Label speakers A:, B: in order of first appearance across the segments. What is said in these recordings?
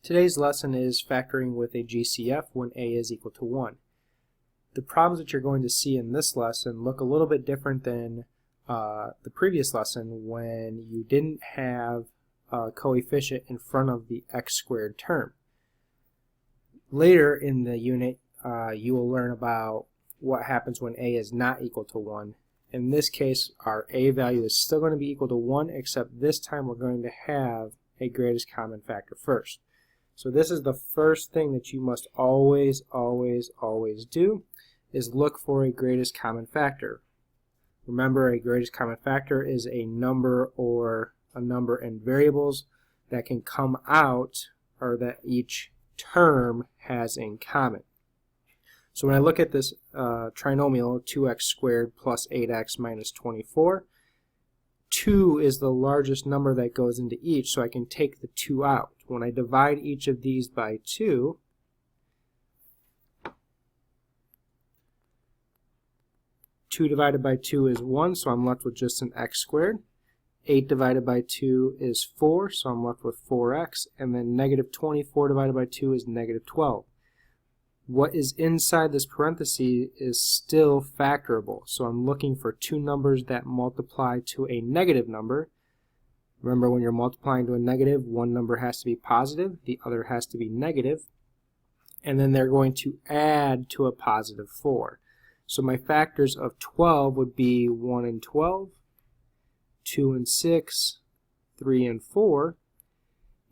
A: Today's lesson is factoring with a GCF when a is equal to 1. The problems that you're going to see in this lesson look a little bit different than the previous lesson when you didn't have a coefficient in front of the x squared term. Later in the unit you will learn about what happens when a is not equal to 1. In this case our a value is still going to be equal to 1, except this time we're going to have a greatest common factor first. So this is the first thing that you must always do, is look for a greatest common factor. Remember, a greatest common factor is a number or a number and variables that can come out, or that each term has in common. So when I look at this trinomial, 2x squared plus 8x minus 24, 2 is the largest number that goes into each, so I can take the 2 out. When I divide each of these by 2, two divided by 2 is 1, so I'm left with just an x squared. 8 divided by 2 is 4, so I'm left with 4x, and then negative 24 divided by 2 is negative 12. What is inside this parenthesis is still factorable, so I'm looking for two numbers that multiply to a negative number. Remember, when you're multiplying to a negative, one number has to be positive, the other has to be negative, and then they're going to add to a positive 4. So my factors of 12 would be 1 and 12, 2 and 6, 3 and 4.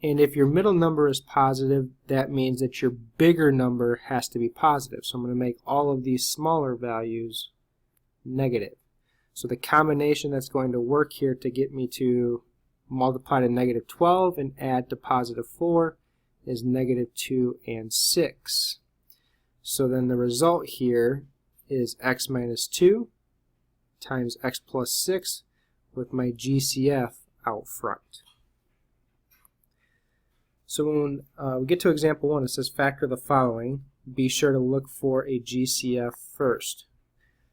A: And if your middle number is positive, that means that your bigger number has to be positive. So I'm going to make all of these smaller values negative. So the combination that's going to work here to get me to multiply to negative 12 and add to positive 4 is negative 2 and 6. So then the result here is x minus 2 times x plus 6 with my GCF out front. So when we get to example 1, it says factor the following. Be sure to look for a GCF first.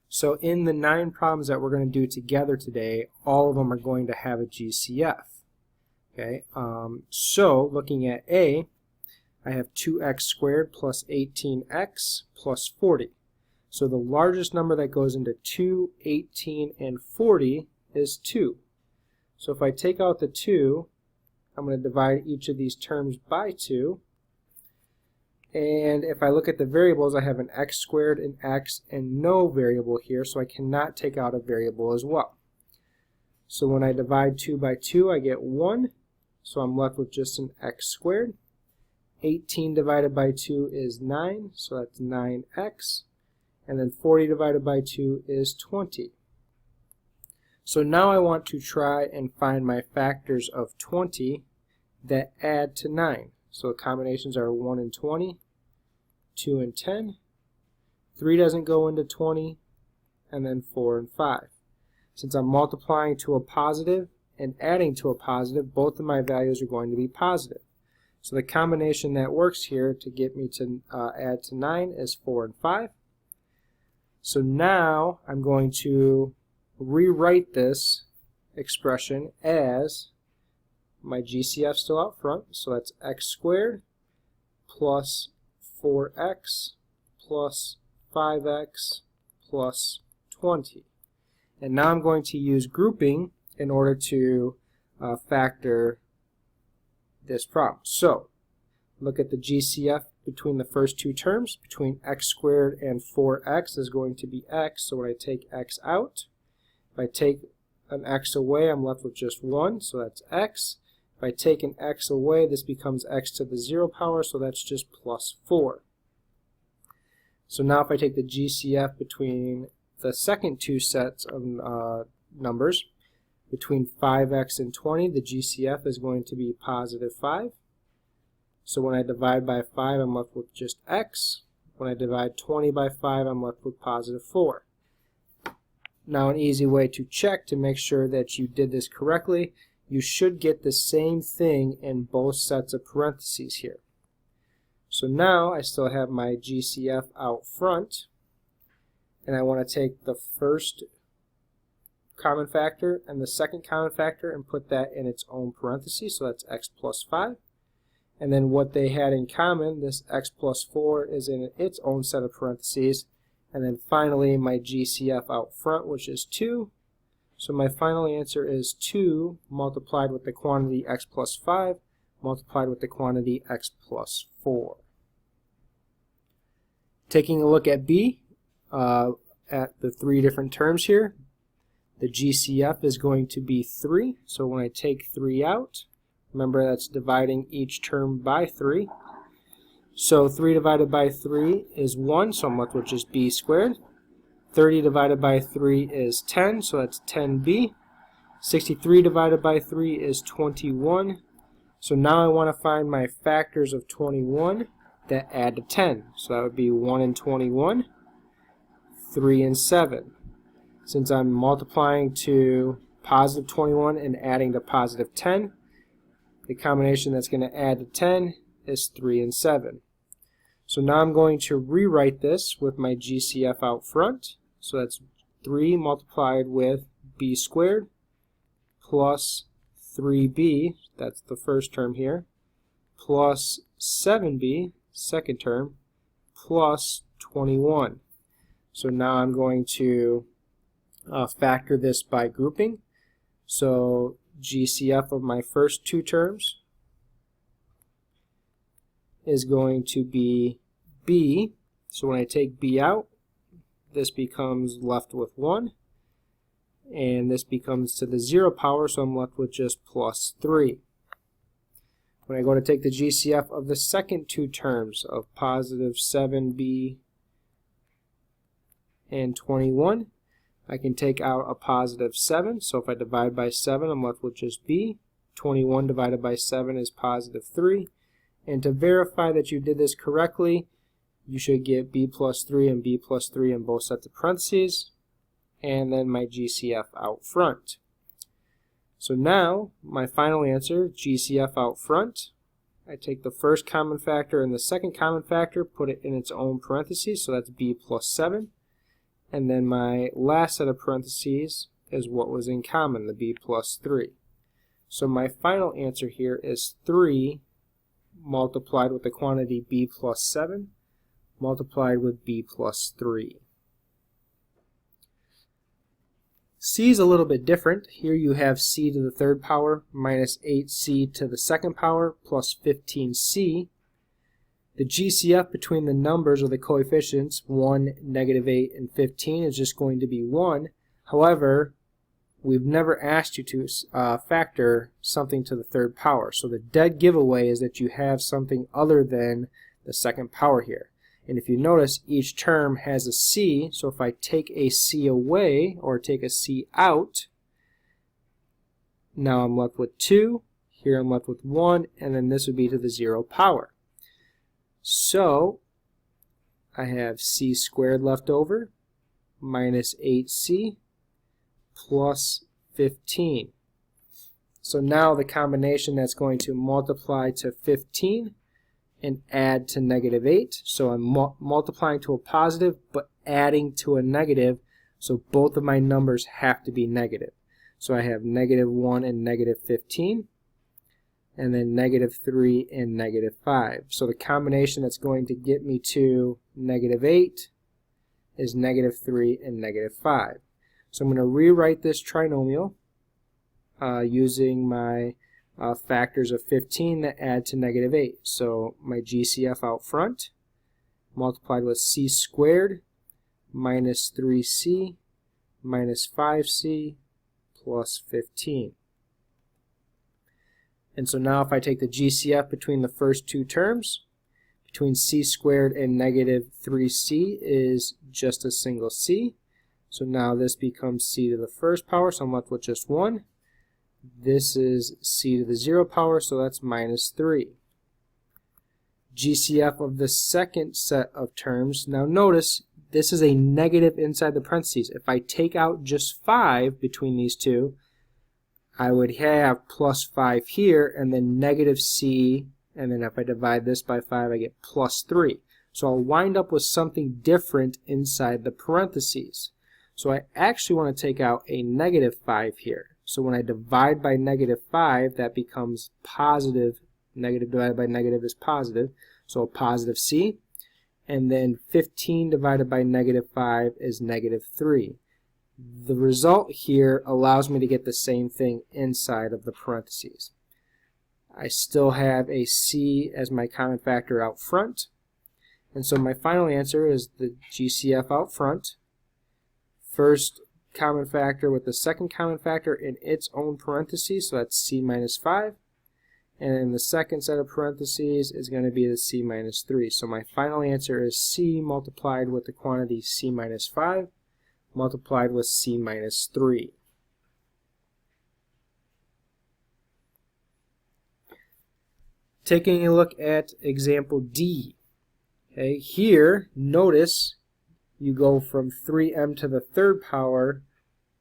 A: So in the 9 problems that we're going to do together today, all of them are going to have a GCF. Okay, so looking at A, I have 2x squared plus 18x plus 40. So the largest number that goes into 2, 18, and 40 is 2. So if I take out the 2, I'm going to divide each of these terms by 2. And if I look at the variables, I have an x squared, an x, and no variable here, so I cannot take out a variable as well. So when I divide 2 by 2, I get 1, so I'm left with just an x squared. 18 divided by 2 is 9, so that's 9x. And then 40 divided by 2 is 20. So now I want to try and find my factors of 20 that add to 9. So the combinations are 1 and 20, 2 and 10, 3 doesn't go into 20, and then 4 and 5. Since I'm multiplying to a positive and adding to a positive, both of my values are going to be positive. So the combination that works here to get me to add to 9 is 4 and 5. So now I'm going to rewrite this expression as my GCF still out front, so that's x squared plus 4x plus 5x plus 20. And now I'm going to use grouping in order to factor this problem. So look at the GCF between the first two terms. Between x squared and 4x is going to be x, so when I take x out, if I take an x away, I'm left with just 1, so that's x. If I take an x away, this becomes x to the 0 power, so that's just plus 4. So now if I take the GCF between the second two sets of numbers, between 5x and 20, the GCF is going to be positive 5. So when I divide by 5, I'm left with just x. When I divide 20 by 5, I'm left with positive 4. Now an easy way to check to make sure that you did this correctly, you should get the same thing in both sets of parentheses here. So now I still have my GCF out front, and I want to take the first common factor and the second common factor and put that in its own parentheses, so that's x plus 5. And then what they had in common, this x plus 4 is in its own set of parentheses. And then finally my GCF out front, which is 2. So my final answer is 2 multiplied with the quantity x plus 5 multiplied with the quantity x plus 4. Taking a look at B, at the 3 different terms here, the GCF is going to be 3. So when I take 3 out, remember that's dividing each term by 3. So 3 divided by 3 is 1, so I'm left with just b squared. 30 divided by 3 is 10, so that's 10b. 63 divided by 3 is 21. So now I want to find my factors of 21 that add to 10. So that would be 1 and 21, 3 and 7. Since I'm multiplying to positive 21 and adding to positive 10, the combination that's going to add to 10 is 3 and 7. So now I'm going to rewrite this with my GCF out front. So that's 3 multiplied with b squared plus 3b, that's the first term here, plus 7b, second term, plus 21. So now I'm going to factor this by grouping. So GCF of my first 2 terms is going to be b. So when I take b out, this becomes left with 1. And this becomes to the 0 power, so I'm left with just plus 3. When I go to take the GCF of the second 2 terms of positive 7b and 21, I can take out a positive 7. So if I divide by 7, I'm left with just b. 21 divided by 7 is positive 3. And to verify that you did this correctly, you should get b plus 3 and b plus 3 in both sets of parentheses, and then my GCF out front. So now, my final answer, GCF out front, I take the first common factor and the second common factor, put it in its own parentheses, so that's b plus 7. And then my last set of parentheses is what was in common, the b plus 3. So my final answer here is 3 multiplied with the quantity b plus 7 multiplied with b plus 3. C is a little bit different. Here you have c to the third power minus 8c to the second power plus 15c. The GCF between the numbers or the coefficients 1, negative 8, and 15 is just going to be 1. However, we've never asked you to factor something to the third power. So the dead giveaway is that you have something other than the second power here. And if you notice, each term has a c, so if I take a c away or take a c out, now I'm left with 2, here I'm left with 1, and then this would be to the 0 power. So I have c squared left over minus 8c plus 15. So now the combination that's going to multiply to 15 and add to negative 8. So I'm multiplying to a positive but adding to a negative, so both of my numbers have to be negative. So I have negative 1 and negative 15, and then negative 3 and negative 5. So the combination that's going to get me to negative 8 is negative 3 and negative 5. So I'm going to rewrite this trinomial using my factors of 15 that add to negative 8. So my GCF out front multiplied with c squared minus 3c minus 5c plus 15. And so now if I take the GCF between the first 2 terms, between c squared and negative 3c is just a single c. So now this becomes c to the first power, so I'm left with just 1. This is c to the 0 power, so that's minus 3. GCF of the second set of terms. Now notice, this is a negative inside the parentheses. If I take out just 5 between these two, I would have plus 5 here, and then negative c, and then if I divide this by 5, I get plus 3. So I'll wind up with something different inside the parentheses. So I actually want to take out a negative 5 here. So when I divide by negative 5, that becomes positive Negative divided by negative is positive, so a positive c. And then 15 divided by negative 5 is negative 3. The result here allows me to get the same thing inside of the parentheses. I still have a c as my common factor out front. And so my final answer is the GCF out front. First common factor with the second common factor in its own parentheses, so that's c minus 5. And the second set of parentheses is going to be the c minus 3. So my final answer is c multiplied with the quantity c minus 5 multiplied with c minus 3. Taking a look at example D. Okay, here, notice you go from 3m to the third power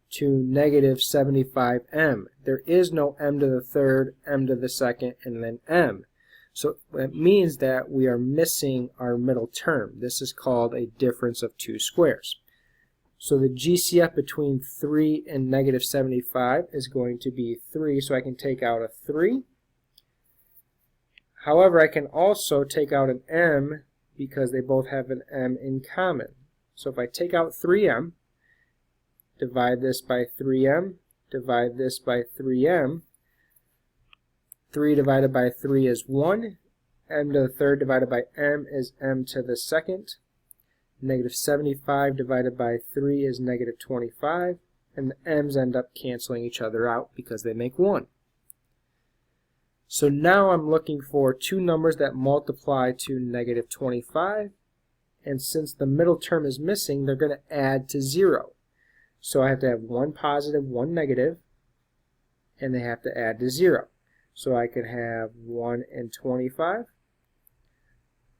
A: to negative 75m. There is no m to the third, m to the second, and then m. So that means that we are missing our middle term. This is called a difference of two squares. So the GCF between 3 and negative 75 is going to be 3, so I can take out a 3. However, I can also take out an m because they both have an m in common. So if I take out 3m, divide this by 3m, divide this by 3m, 3 divided by 3 is 1, m to the third divided by m is m to the second, negative 75 divided by 3 is negative 25, and the m's end up canceling each other out because they make 1. So now I'm looking for two numbers that multiply to negative 25, and since the middle term is missing, they're going to add to 0. So I have to have one positive, one negative, and they have to add to 0. So I could have 1 and 25,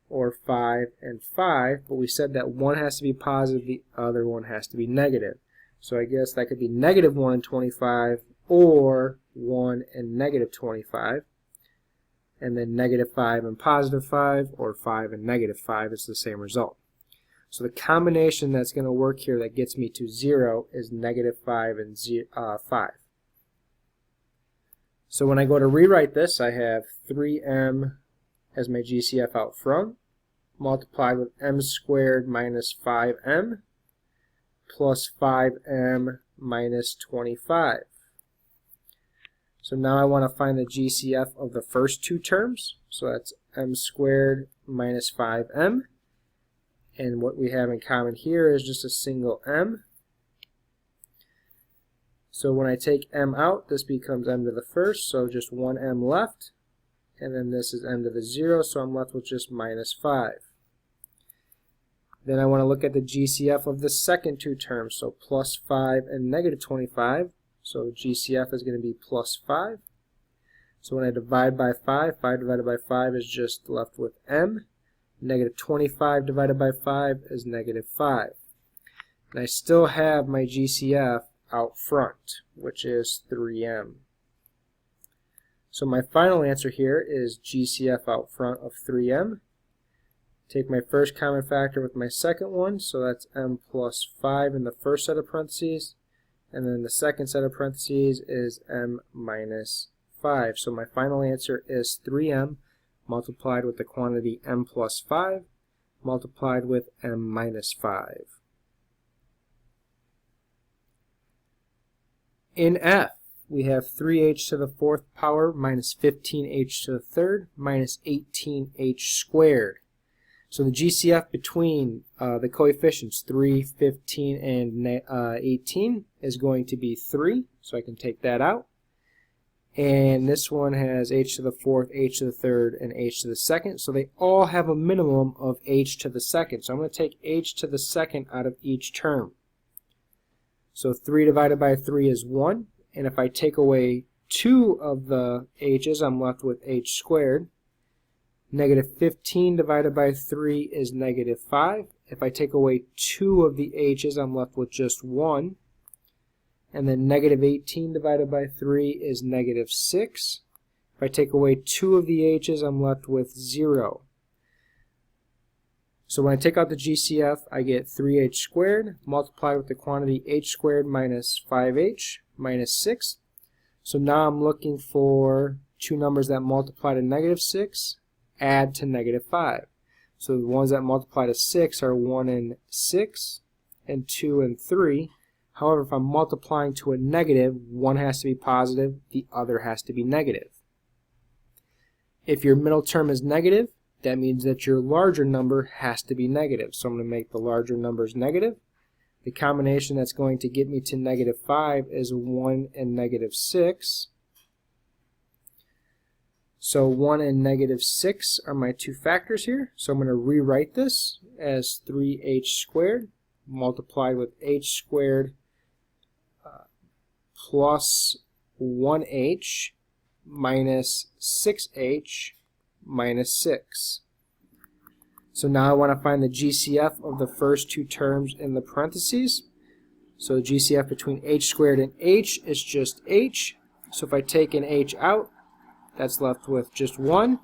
A: or 5 and 5, but we said that one has to be positive, the other one has to be negative. So I guess that could be negative 1 and 25, or 1 and negative 25. And then negative 5 and positive 5, or 5 and negative 5 is the same result. So the combination that's going to work here that gets me to 0 is negative 5 and 5. So when I go to rewrite this, I have 3m as my GCF out front, multiplied with m squared minus 5m, plus 5m minus 25. So now I want to find the GCF of the first two terms. So that's m squared minus 5m. And what we have in common here is just a single m. So when I take m out, this becomes m to the first, so just one m left. And then this is m to the 0, so I'm left with just minus 5. Then I want to look at the GCF of the second two terms, so plus 5 and negative 25. So GCF is going to be plus 5. So when I divide by 5, 5 divided by 5 is just left with m. Negative 25 divided by 5 is negative 5. And I still have my GCF out front, which is 3m. So my final answer here is GCF out front of 3m. Take my first common factor with my second one, so that's m plus 5 in the first set of parentheses. And then the second set of parentheses is m minus 5. So my final answer is 3m multiplied with the quantity m plus 5 multiplied with m minus 5. In F, we have 3h to the fourth power minus 15h to the third minus 18h squared. So the GCF between the coefficients 3, 15, and 18 is going to be 3, so I can take that out. And this one has h to the fourth, h to the third, and h to the second, so they all have a minimum of h to the second. So I'm going to take h to the second out of each term. So 3 divided by 3 is 1, and if I take away 2 of the h's, I'm left with h squared. Negative 15 divided by 3 is negative 5. If I take away 2 of the h's, I'm left with just 1. And then negative 18 divided by 3 is negative 6. If I take away 2 of the h's, I'm left with 0. So when I take out the GCF, I get 3h squared multiplied with the quantity h squared minus 5h minus 6. So now I'm looking for two numbers that multiply to negative 6 add to negative 5. So the ones that multiply to 6 are 1 and 6, and 2 and 3. However, if I'm multiplying to a negative, one has to be positive, the other has to be negative. If your middle term is negative, that means that your larger number has to be negative. So I'm going to make the larger numbers negative. The combination that's going to get me to negative 5 is 1 and negative 6. So 1 and negative 6 are my two factors here. So I'm going to rewrite this as 3h squared multiplied with h squared plus 1h minus 6h minus 6. So now I want to find the GCF of the first two terms in the parentheses. So the GCF between h squared and h is just h. So if I take an h out, that's left with just 1.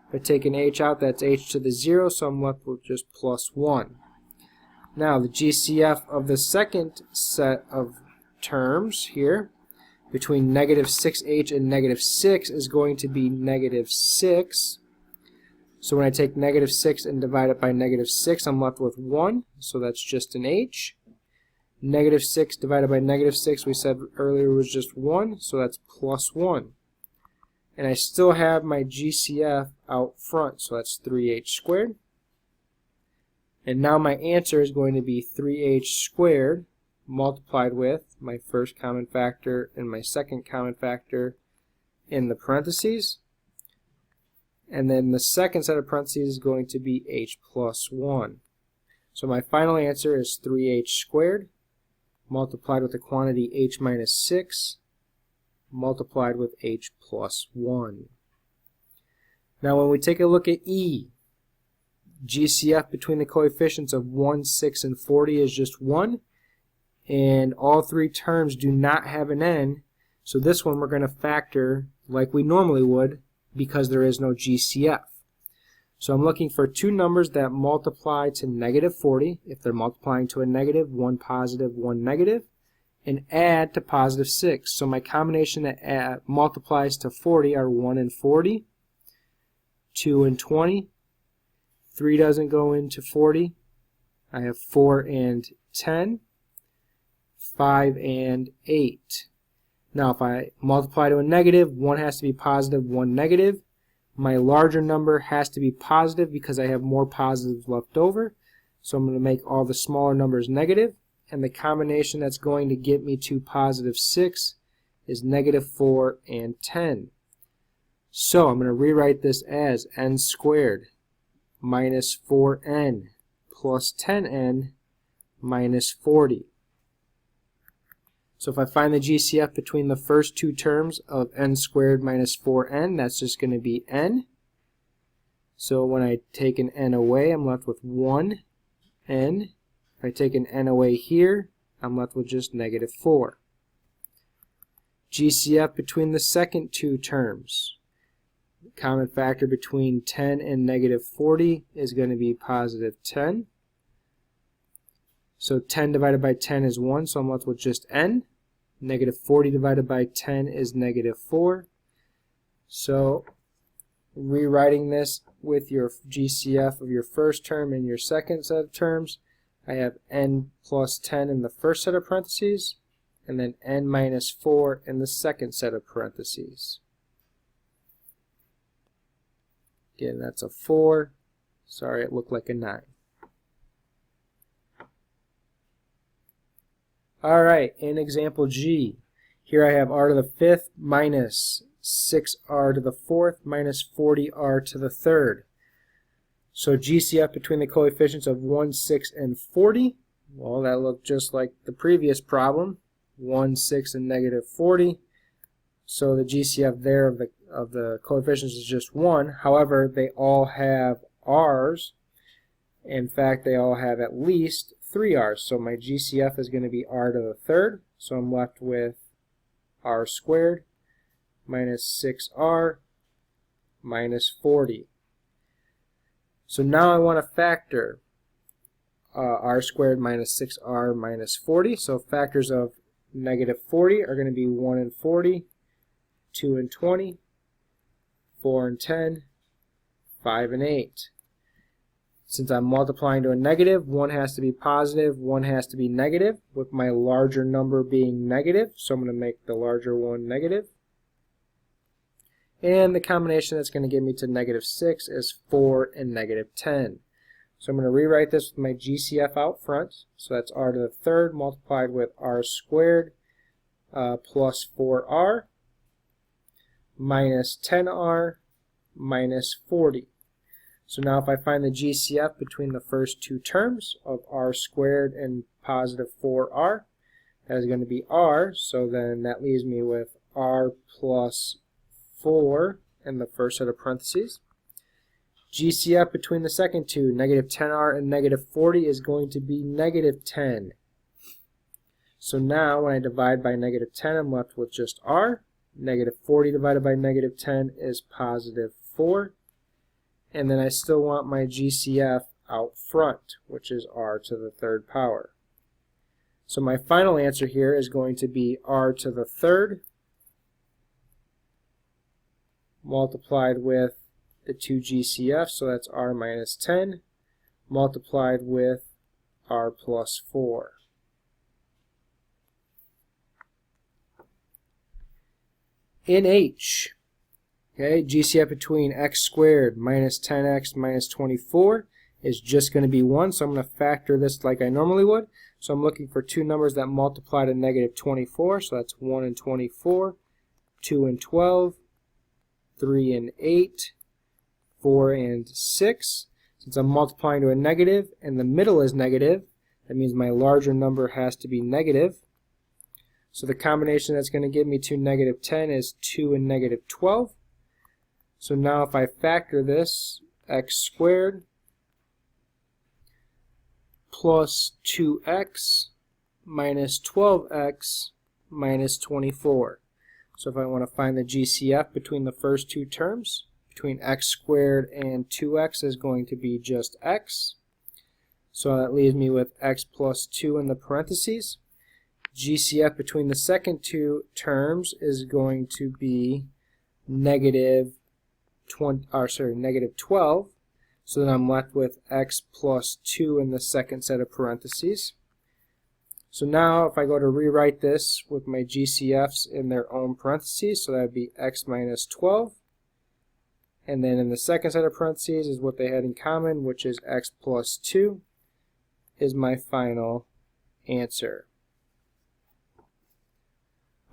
A: If I take an h out, that's h to the 0, so I'm left with just plus 1. Now the GCF of the second set of terms here between negative 6h and negative 6 is going to be negative 6. So when I take negative 6 and divide it by negative 6, I'm left with 1, so that's just an h. Negative 6 divided by negative 6, we said earlier, was just 1, so that's plus 1. And I still have my GCF out front, so that's 3h squared. And now my answer is going to be 3h squared multiplied with my first common factor and my second common factor in the parentheses. And then the second set of parentheses is going to be h plus 1. So my final answer is 3h squared multiplied with the quantity h minus 6 multiplied with h plus 1. Now when we take a look at E, GCF between the coefficients of 1, 6, and 40 is just 1, and all three terms do not have an n, so this one we're going to factor like we normally would because there is no GCF. So I'm looking for two numbers that multiply to negative 40, if they're multiplying to a negative, one positive, one negative, and add to positive 6. So my combination that multiplies to 40 are 1 and 40, 2 and 20, 3 doesn't go into 40, I have 4 and 10, 5 and 8. Now if I multiply to a negative, one has to be positive, one negative. My larger number has to be positive because I have more positives left over. So I'm going to make all the smaller numbers negative. And the combination that's going to get me to positive 6 is negative 4 and 10. So I'm going to rewrite this as n squared minus 4n plus 10n minus 40. So if I find the GCF between the first two terms of n squared minus 4n, that's just going to be n. So when I take an n away, I'm left with 1n. If I take an n away here, I'm left with just negative 4. GCF between the second two terms. Common factor between 10 and negative 40 is going to be positive 10. So 10 divided by 10 is 1, so I'm left with just n. Negative 40 divided by 10 is negative 4. So rewriting this with your GCF of your first term and your second set of terms, I have n plus 10 in the first set of parentheses, and then n minus 4 in the second set of parentheses. Again, that's a 4. Sorry, it looked like a 9. Alright, in example G, here I have r to the 5th minus 6r to the 4th minus 40r to the 3rd. So GCF between the coefficients of 1, 6, and 40, well, that looked just like the previous problem, 1, 6, and negative 40. So the GCF there of the coefficients is just 1. However, they all have r's. In fact, they all have at least 3 r's. So my GCF is going to be r to the 3rd. So I'm left with r squared minus 6r minus 40. So now I want to factor r squared minus 6r minus 40. So factors of negative 40 are going to be 1 and 40, 2 and 20, 4 and 10, 5 and 8. Since I'm multiplying to a negative, one has to be positive, one has to be negative, with my larger number being negative. So I'm going to make the larger one negative. And the combination that's going to get me to negative 6 is 4 and negative 10. So I'm going to rewrite this with my GCF out front. So that's r to the third multiplied with r squared plus 4r minus 10r minus 40. So now if I find the GCF between the first two terms of r squared and positive 4r, that is going to be r. So then that leaves me with r plus 4 in the first set of parentheses. GCF between the second two, negative 10r and negative 40, is going to be negative 10. So now when I divide by negative 10, I'm left with just r. Negative 40 divided by negative 10 is positive 4. And then I still want my GCF out front, which is r to the third power. So my final answer here is going to be r to the third multiplied with the two GCF, so that's r minus 10, multiplied with r plus 4. In H, okay, GCF between x squared minus 10x minus 24 is just going to be 1, so I'm going to factor this like I normally would. So I'm looking for two numbers that multiply to negative 24, so that's 1 and 24, 2 and 12, 3 and 8, 4 and 6. Since I'm multiplying to a negative and the middle is negative, that means my larger number has to be negative. So the combination that's going to get me to negative 10 is 2 and negative 12. So now if I factor this, x squared plus 2x minus 12x minus 24. So if I want to find the GCF between the first two terms, between x squared and 2x is going to be just x. So that leaves me with x plus 2 in the parentheses. GCF between the second two terms is going to be negative 12. So then I'm left with x plus 2 in the second set of parentheses. So now if I go to rewrite this with my GCFs in their own parentheses, so that would be x minus 12. And then in the second set of parentheses is what they had in common, which is x plus 2, is my final answer.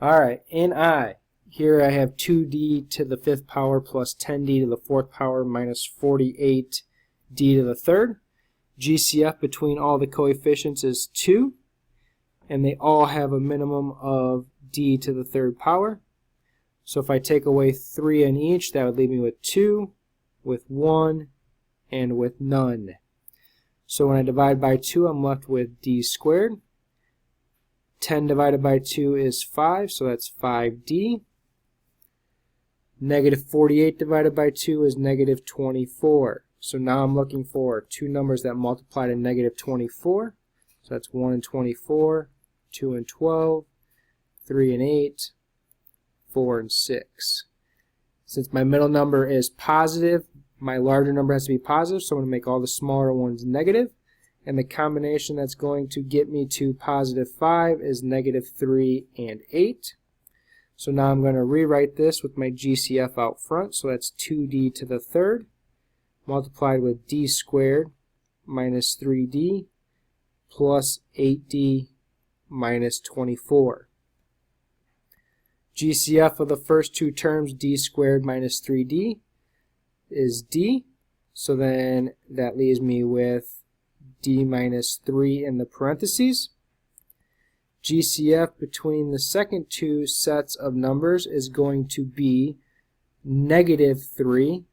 A: Alright, in I, here I have 2d to the 5th power plus 10d to the 4th power minus 48d to the 3rd. GCF between all the coefficients is 2, and they all have a minimum of d to the 3rd power. So if I take away 3 in each, that would leave me with 2, with 1, and with none. So when I divide by 2, I'm left with d squared. 10 divided by 2 is 5, so that's 5d. Negative 48 divided by 2 is negative 24. So now I'm looking for two numbers that multiply to negative 24. So that's 1 and 24, 2 and 12, 3 and 8, 4 and 6. Since my middle number is positive, my larger number has to be positive, so I'm going to make all the smaller ones negative. And the combination that's going to get me to positive 5 is negative 3 and 8. So now I'm going to rewrite this with my GCF out front. So that's 2d to the 3rd multiplied with d squared minus 3d plus 8d minus 24. GCF of the first two terms, d squared minus 3d, is d. So then that leaves me with d minus 3 in the parentheses. GCF between the second two sets of numbers is going to be negative 3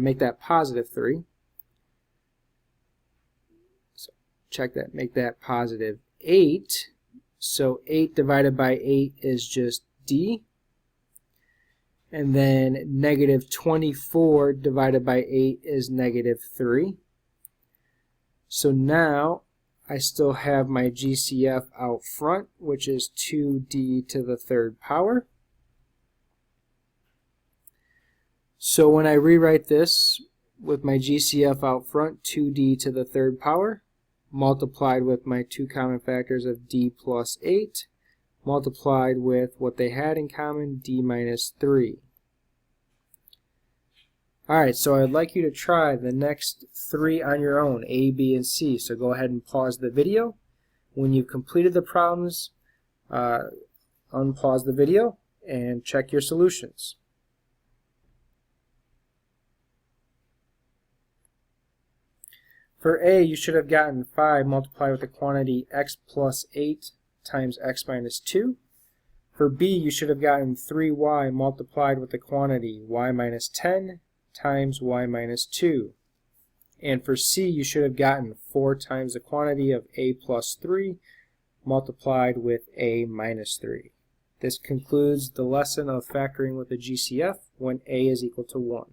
A: make that positive 3. So check that, make that positive 8. So 8 divided by 8 is just d. And then negative 24 divided by 8 is negative 3. So now I still have my GCF out front, which is 2d to the third power. So when I rewrite this with my GCF out front, 2d to the third power, multiplied with my two common factors of d plus 8, multiplied with what they had in common, d minus 3. Alright, so I'd like you to try the next three on your own, A, B, and C. So go ahead and pause the video. When you've completed the problems, unpause the video and check your solutions. For A, you should have gotten 5 multiplied with the quantity x plus 8 times x minus 2. For B, you should have gotten 3y multiplied with the quantity y minus 10 times y minus 2. And for C, you should have gotten 4 times the quantity of a plus 3 multiplied with a minus 3. This concludes the lesson of factoring with a GCF when a is equal to 1.